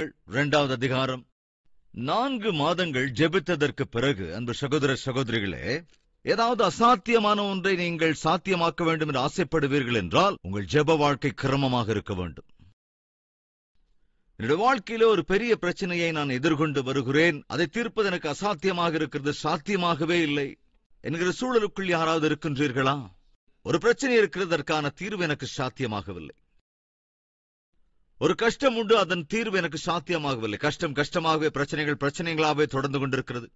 2வது அதிகாரம். 4 மாதங்கள் ஜெபித்ததற்கு பிறகு, அன்பு சகோதர சகோதரிகளே, ஏதாவது அசாத்தியமான ஒன்றை நீங்கள் சாத்தியமாக்க வேண்டும் என்று ஆசைப்படுவீர்கள் என்றால் உங்கள் ஜெப வாழ்க்கை கிரமமாக இருக்க வேண்டும். என்னுடைய வாழ்க்கையில ஒரு பெரிய பிரச்சனையை நான் எதிர்கொண்டு வருகிறேன், அதை தீர்ப்பது எனக்கு அசாத்தியமாக இருக்கிறது, சாத்தியமாகவே இல்லை என்கிற சூழலுக்குள் யாராவது இருக்கின்றீர்களா? ஒரு பிரச்சனை இருக்கிறது, அதற்கான தீர்வு எனக்கு சாத்தியமாகவில்லை. ஒரு கஷ்டம் உண்டு, அதன் தீர்வு எனக்கு சாத்தியமாகவில்லை. கஷ்டம் கஷ்டமாகவே, பிரச்சனைகள் பிரச்சனைகளாகவே தொடர்ந்து கொண்டிருக்கிறது.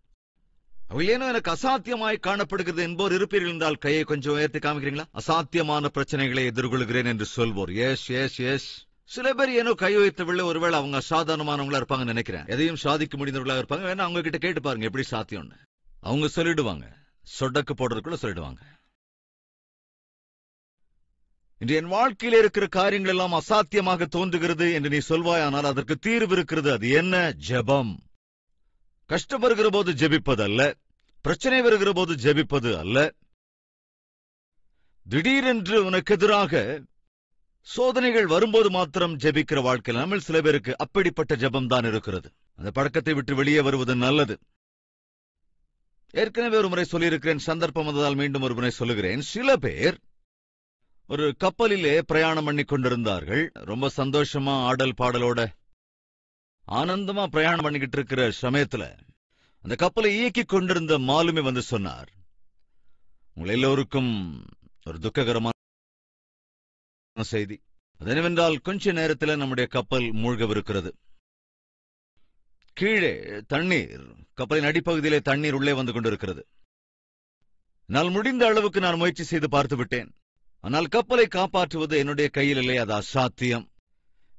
அவையிலேனோ எனக்கு அசாத்தியமாய் காணப்படுகிறது என்போர் இருப்பீர்கள் என்றால் கையை கொஞ்சம் உயர்த்தி காமிக்கிறீங்களா? அசாத்தியமான பிரச்சனைகளை எதிர்கொள்கிறேன் என்று சொல்வோர். S S S. சில பேர் ஏனோ கை வைத்தவில்லை, ஒருவேளை அவங்க சாதாரணமானவங்களா இருப்பாங்கன்னு நினைக்கிறேன். எதையும் சாதிக்க முடிந்தவர்களாக இருப்பாங்க. வேணா அவங்க கிட்ட கேட்டு பாருங்க எப்படி சாத்தியம்னு. அவங்க சொல்லிடுவாங்க, சொடக்கு போடுறதுக்குள்ள சொல்லிடுவாங்க. இன்று என் வாழ்க்கையில இருக்கிற காரியங்கள் எல்லாம் அசாத்தியமாக தோன்றுகிறது என்று நீ சொல்வாயானால் அதற்கு தீர்வு இருக்கிறது. அது என்ன? ஜெபம். கஷ்டம் வருகிற போது ஜெபிப்பது அல்ல, பிரச்சனை வருகிற போது ஜெபிப்பது அல்ல. திடீரென்று உனக்கு எதிராக சோதனைகள் வரும்போது மாத்திரம் ஜெபிக்கிற வாழ்க்கையில் நம்ம சில பேருக்கு அப்படிப்பட்ட ஜெபம் தான் இருக்கிறது. அந்த பழக்கத்தை விட்டு வெளியே வருவது நல்லது. ஏற்கனவே ஒரு முறை சொல்லியிருக்கிறேன், சந்தர்ப்பம் வந்ததால் மீண்டும் ஒரு முறை சொல்லுகிறேன். சில பேர் ஒரு கப்பலிலே பிரயாணம் பண்ணி கொண்டிருந்தார்கள். ரொம்ப சந்தோஷமா ஆடல் பாடலோட ஆனந்தமா பிரயாணம் பண்ணிக்கிட்டு இருக்கிற சமயத்துல அந்த கப்பலை இயக்கி கொண்டிருந்த மாலுமி வந்து சொன்னார், உங்கள் எல்லோருக்கும் ஒரு துக்ககரமான செய்தி. அது என்னவென்றால், கொஞ்ச நேரத்தில் நம்முடைய கப்பல் மூழ்கவிருக்கிறது. கீழே தண்ணீர், கப்பலின் அடிப்பகுதியிலே தண்ணீர் உள்ளே வந்து கொண்டிருக்கிறது. நான் முடிந்த அளவுக்கு நான் முயற்சி செய்து பார்த்து விட்டேன். ஆனால் கப்பலை காப்பாற்றுவது என்னுடைய கையில் இல்லை, அது அசாத்தியம்.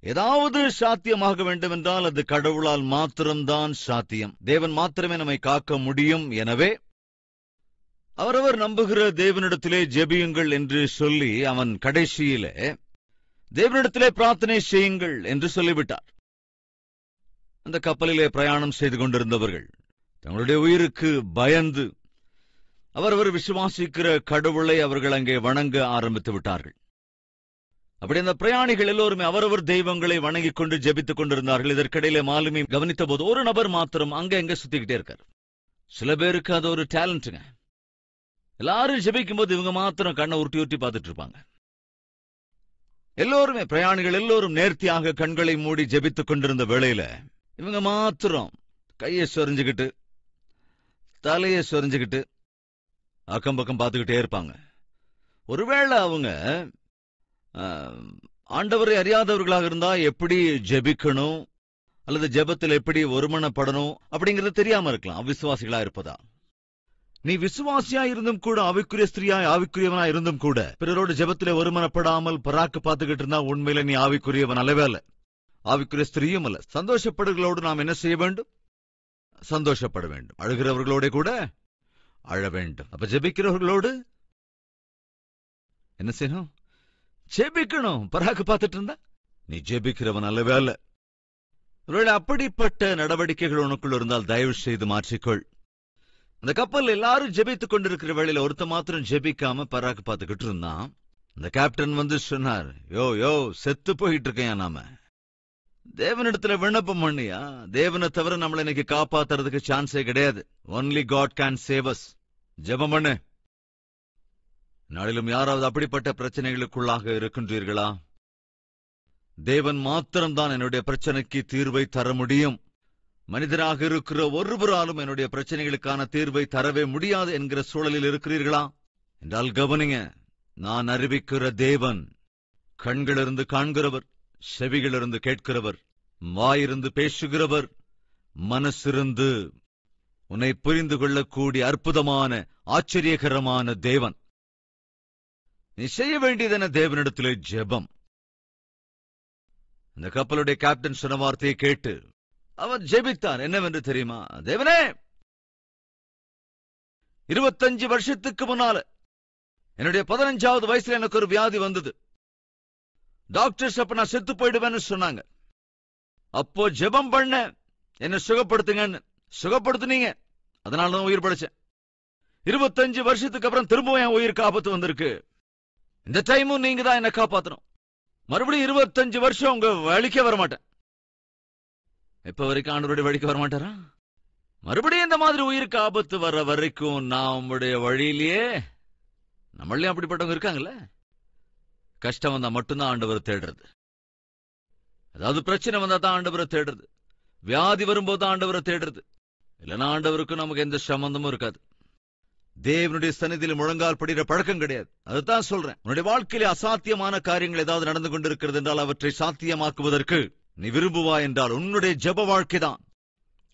ஏதாவது சாத்தியமாக வேண்டும் என்றால் அது கடவுளால் மாத்திரம்தான் சாத்தியம். தேவன் மாத்திரமே நம்மை காக்க முடியும். எனவே அவரவர் நம்புகிற தேவனிடத்திலே ஜெபியுங்கள் என்று சொல்லி அவன் கடைசியிலே தேவனிடத்திலே பிரார்த்தனை செய்யுங்கள் என்று சொல்லிவிட்டார். அந்த கப்பலிலே பிரயாணம் செய்து கொண்டிருந்தவர்கள் தங்களுடைய உயிருக்கு பயந்து அவரவர் விசுவாசிக்கிற கடவுளை அவர்கள் அங்கே வணங்க ஆரம்பித்து விட்டார்கள். அப்படி அந்த பிரயாணிகள் எல்லோருமே அவரவர் தெய்வங்களை வணங்கிக் கொண்டு ஜெபித்துக் கொண்டிருந்தார்கள். இதற்கிடையிலே மாலுமி கவனித்த போது ஒரு நபர் மாத்திரம் அங்க எங்க சுத்திக்கிட்டே இருக்கார். சில பேருக்கு அது ஒரு டேலண்ட்டுங்க. எல்லாரும் ஜெபிக்கும் போது இவங்க மாத்திரம் கண்ணை உருட்டி உருட்டி பார்த்துட்டு இருப்பாங்க. எல்லோருமே பிரயாணிகள் எல்லோரும் நேர்த்தியாக கண்களை மூடி ஜெபித்துக் கொண்டிருந்த வேளையில இவங்க மாத்திரம் கையை சொரிஞ்சுக்கிட்டு தலையை சொரிஞ்சுக்கிட்டு அக்கம் பக்கம் பார்த்துக்கிட்டே இருப்பாங்க. ஒருவேளை அவங்க ஆண்டவரை அறியாதவர்களாக இருந்தா எப்படி ஜெபிக்கணும் அல்லது ஜெபத்தில் எப்படி ஒருமனப்படணும் அப்படிங்கிறது தெரியாம இருக்கலாம், அவிசுவாசிகளா இருப்பதா. நீ விசுவாசியா இருந்தும் கூட, ஆவிக்குரிய ஸ்திரியாய் ஆவிக்குரியவனா இருந்தும் கூட பிறரோடு ஜெபத்திலே ஒருமனப்படாமல் பராக்கு பார்த்துக்கிட்டு இருந்தா உண்மையில நீ ஆவிக்குரியவன் அல்லவே அல்ல, ஆவிக்குரிய ஸ்திரியும் அல்ல. சந்தோஷப்படுகளோடு நாம் என்ன செய்ய வேண்டும்? சந்தோஷப்பட வேண்டும். அழுகிறவர்களோட கூட அழ வேண்டும். அப்ப ஜெபிக்கிறவர்களோடு என்ன செய்யணும்? ஜெபிக்கணும். பராக்கு பார்த்துட்டு இருந்தா நீ ஜெபிக்கிறவன் அல்லவே அல்ல. ஒருவேளை அப்படிப்பட்ட நடவடிக்கைகள் உனக்குள்ள இருந்தால் தயவு செய்து மாற்றிக்கொள். அந்த கப்பல் எல்லாரும் ஜெபித்துக் கொண்டிருக்கிற வேளையில ஒருத்த மாத்திரம் ஜெபிக்காம பராக்கு பார்த்துக்கிட்டு இருந்தான். அந்த கேப்டன் வந்து சொன்னார், யோ யோ செத்து போயிட்டு இருக்கேன், நாம தேவனிடத்துல விண்ணப்பம் பண்ணியா? தேவனை தவிர நம்மளை இன்னைக்கு காப்பாத்துறதுக்கு சான்ஸே கிடையாது. Only God can save us. ஜெபம் பண்ணு. நாளிலும் யாராவது அப்படிப்பட்ட பிரச்சனைகளுக்குள்ளாக இருக்கின்றீர்களா? தேவன் மாத்திரம்தான் என்னுடைய பிரச்சனைக்கு தீர்வை தர முடியும். மனிதராக இருக்கிற ஒருவராலும் என்னுடைய பிரச்சனைகளுக்கான தீர்வை தரவே முடியாது என்கிற சூழலில் இருக்கிறீர்களா என்றால் கவனிங்க, நான் அறிவிக்கிற தேவன் கண்களிலிருந்து காண்கிறவர், செவிகளிலிருந்து கேட்கிறவர், வாயிருந்து பேசுகிறவர், மனசிருந்து உன்னை புரிந்து கொள்ளக்கூடிய அற்புதமான ஆச்சரியகரமான தேவன். நீ செய்ய வேண்டியதென தேவனிடத்திலே ஜெபம். இந்த கப்பலுடைய கேப்டன் சொன்ன வார்த்தையை கேட்டு அவர் ஜெபித்தார். என்னவென்று தெரியுமா? தேவனே, 25 வருஷத்துக்கு முன்னால என்னுடைய 15வது வயசுல எனக்கு ஒரு வியாதி வந்தது. டாக்டர்ஸ் அப்ப நான் செத்து போயிடுவேன்னு சொன்னாங்க. அப்போ ஜெபம் பண்ண என்ன சுகப்படுத்துங்கன்னு சுகப்படுத்துனீங்க. அதனால தான் உயிர் படைச்சேன். 25 வருஷத்துக்கு அப்புறம் திரும்பவும் என் உயிருக்கு ஆபத்து வந்திருக்கு. இந்த டைமும் நீங்க தான் என்ன காப்பாத்தணும். மறுபடியும் 25 வருஷம் உங்க வழிக்க வரமாட்டேன். எப்ப வரைக்கும் ஆண்டவருடைய வழிக்கு வரமாட்டாரா? மறுபடியும் இந்த மாதிரி உயிருக்கு ஆபத்து வர்ற வரைக்கும் நம்முடைய வழியிலேயே நம்மளையும் அப்படிப்பட்டவங்க இருக்காங்கல்ல. கஷ்டம் வந்தா மட்டும்தான் ஆண்டவரை தேடுறது. அதாவது பிரச்சனை வந்தா தான் ஆண்டவரை தேடுறது. வியாதி வரும்போது ஆண்டவரை தேடுறது. இல்லைன்னா ஆண்டவருக்கும் நமக்கு எந்த சம்பந்தமும் இருக்காது. தேவனுடைய சந்நிதியில் முழங்கால் படிக்கிற பழக்கம் கிடையாது. அதுதான் சொல்றேன். உன்னுடைய வாழ்க்கையிலே அசாத்தியமான காரியங்கள் ஏதாவது நடந்து கொண்டிருக்கிறது என்றால் அவற்றை சாத்தியமாக்குவதற்கு நீ விரும்புவாய் என்றால் உன்னுடைய ஜெப வாழ்க்கைதான்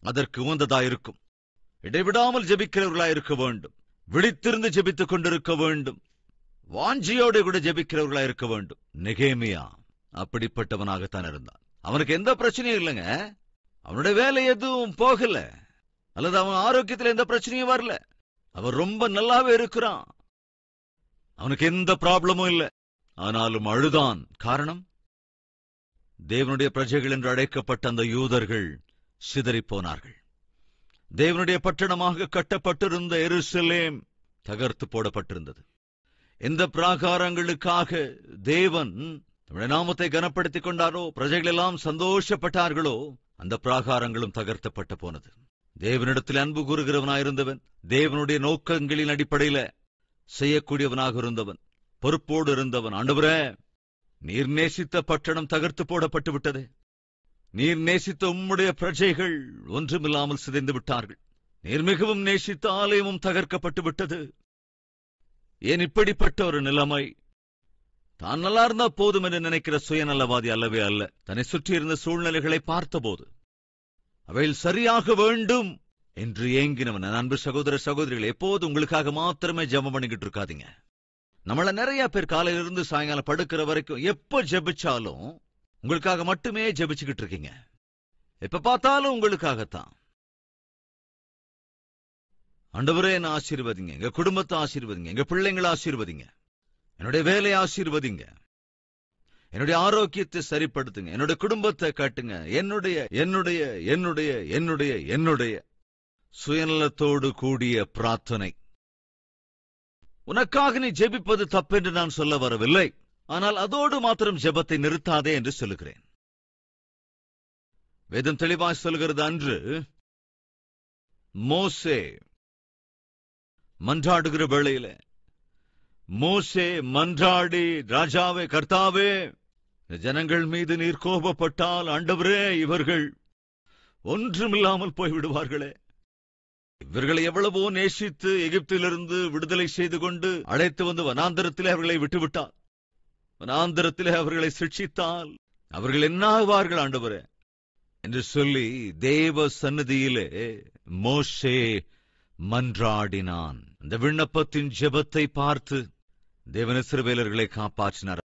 அதற்கு உகந்ததா இருக்கும். இடைவிடாமல் ஜெபிக்கிறவர்களாய் இருக்க வேண்டும். விழித்திருந்து ஜெபித்துக் கொண்டிருக்க வேண்டும். வாஞ்சியோடு கூட ஜெபிக்கிறவர்களாய் இருக்க வேண்டும். நெகேமியா அப்படிப்பட்டவனாகத்தான் இருந்தான். அவனுக்கு எந்த பிரச்சனையும் இல்லைங்க. அவனுடைய வேலை எதுவும் போகல, அல்லது அவன் ஆரோக்கியத்தில் எந்த பிரச்சனையும் வரல. அவன் ரொம்ப நல்லாவே இருக்கிறான். அவனுக்கு எந்த ப்ராப்ளமும் இல்லை. ஆனாலும் அழுதான். காரணம், தேவனுடைய பிரஜைகள் என்று அழைக்கப்பட்ட அந்த யூதர்கள் சிதறிப் போனார்கள். தேவனுடைய பட்டணமாக கட்டப்பட்டிருந்த எருசலேம் தகர்த்து போடப்பட்டிருந்தது. எந்த பிராகாரங்களுக்காக தேவன் தம்முடைய நாமத்தை கனப்படுத்திக் கொண்டாரோ, பிரஜைகள் எல்லாம் சந்தோஷப்பட்டார்களோ, அந்த பிராகாரங்களும் தகர்த்தப்பட்டு போனது. தேவனிடத்தில் அன்பு கூறுகிறவனாயிருந்தவன், தேவனுடைய நோக்கங்களின் அடிப்படையில செய்யக்கூடியவனாக இருந்தவன், பொறுப்போடு இருந்தவன், ஆண்டவரே, நீர் நேசித்த பட்டணம் தகர்த்து போடப்பட்டு விட்டது. நீர் நேசித்த உம்முடைய பிரஜைகள் ஒன்றுமில்லாமல் சிதைந்து விட்டார்கள். நீர் மிகவும் நேசித்த ஆலயமும் தகர்க்கப்பட்டு விட்டது. ஏன் இப்படிப்பட்ட ஒரு நிலைமை? தான் நல்லா இருந்தா போதும் என்று நினைக்கிற சுயநலவாதி அல்லவே அல்ல. தன்னை சுற்றியிருந்த சூழ்நிலைகளை பார்த்தபோது அவைகள் சரியாக வேண்டும் என்று ஏங்கினவன். அன்பு சகோதர சகோதரிகள், எப்போது உங்களுக்காக மாத்திரமே ஜெபம் பண்ணிக்கிட்டு இருக்காதீங்க. நம்மள நிறைய பேர் காலையிலிருந்து சாயங்காலம் படுக்கிற வரைக்கும் எப்ப ஜெபிச்சாலும் உங்களுக்காக மட்டுமே ஜெபிச்சுக்கிட்டு இருக்கீங்க. எப்ப பார்த்தாலும் உங்களுக்காகத்தான். ஆண்டவரே, என்ன ஆசீர்வதிங்க, எங்க குடும்பத்தை ஆசீர்வதிங்க, எங்க பிள்ளைங்களை ஆசீர்வதிங்க, என்னுடைய வேலையை ஆசீர்வதிங்க, என்னுடைய ஆரோக்கியத்தை சரிப்படுத்துங்க, என்னுடைய குடும்பத்தை காட்டுங்க. என்னுடைய என்னுடைய என்னுடைய என்னுடைய என்னுடைய சுயநலத்தோடு கூடிய பிரார்த்தனை. உனக்காக நீ ஜெபிப்பது தப்பென்று நான் சொல்ல வரவில்லை. ஆனால் அதோடு மாத்திரம் ஜெபத்தை நிறுத்தாதே என்று சொல்லுகிறேன். வேதம் தெளிவாய் சொல்கிறது, அன்று மோசே மன்றாடுகிற வேளையில மோசே மன்றாடி, ராஜாவே, கர்த்தாவே, ஜனங்கள் மீது நீர் கோபப்பட்டால் ஆண்டவரே, இவர்கள் ஒன்றுமில்லாமல் போய்விடுவார்களே. இவர்களை எவ்வளவோ நேசித்து எகிப்திலிருந்து விடுதலை செய்து கொண்டு அழைத்து வந்து வனாந்தரத்திலே அவர்களை விட்டுவிட்டார். வனாந்தரத்திலே அவர்களை சிட்சித்தால் அவர்கள் என்ன ஆவார்கள் ஆண்டவரே என்று சொல்லி தேவ சந்நிதியிலே மோசே மன்றாடினான். அந்த விண்ணப்பத்தின் ஜெபத்தை பார்த்து தேவன் இஸ்ரவேலர்களை காப்பாற்றினார்.